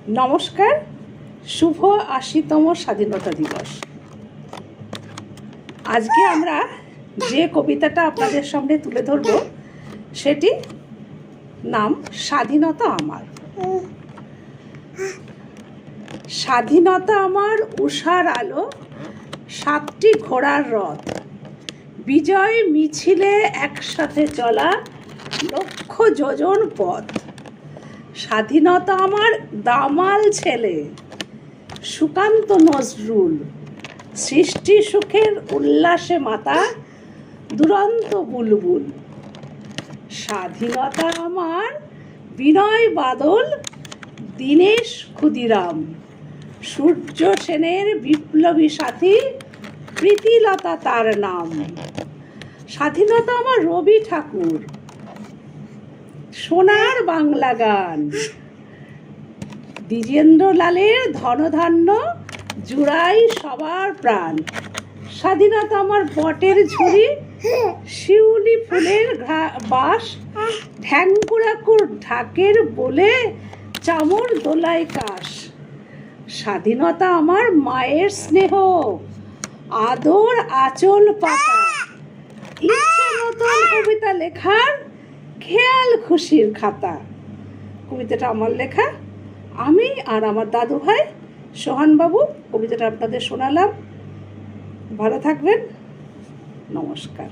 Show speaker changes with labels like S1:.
S1: নমস্কার, শুভ ৮০তম স্বাধীনতা দিবস। আজকে আমরা যে কবিতাটা আপনাদের সামনে তুলে ধরব সেটি নাম স্বাধীনতা আমার। স্বাধীনতা আমার উষার আলো, ৭টি ঘোড়ার রথ, বিজয় মিছিলে একসাথে চলা লক্ষ যোজন পথ। স্বাধীনতা আমার দামাল ছেলে সুকান্ত নজরুল, সৃষ্টি সুখের উল্লাসে মাতা দুরন্ত বুলবুল। স্বাধীনতা আমার বিনয় বাদল, দীনেশ ক্ষুদিরাম, সূর্য সেনের বিপ্লবী সাথী প্রীতিলতা তার নাম। স্বাধীনতা আমার রবি ঠাকুর, সোনার বাংলা গান, দ্বিজেন্দ্রলালের ধনধান্য জুড়াই সবার প্রাণ। স্বাধীনতা আমার বটের ঝুড়ি, শিউলি ফুলের বাস, ঢ্যাঙ্কুরাকুর ঢাকের বলে চামর দোলায় কাশ। স্বাধীনতা আমার মায়ের স্নেহ, আদর আঁচল পাতা, ইচ্ছে মতন কবিতা লেখার খেয়াল খুশির খাতা। কবিতাটা আমার লেখা, আমি আর আমার দাদু ভাই সোহানবাবু কবিতাটা আপনাদের শোনালাম। ভালো থাকবেন, নমস্কার।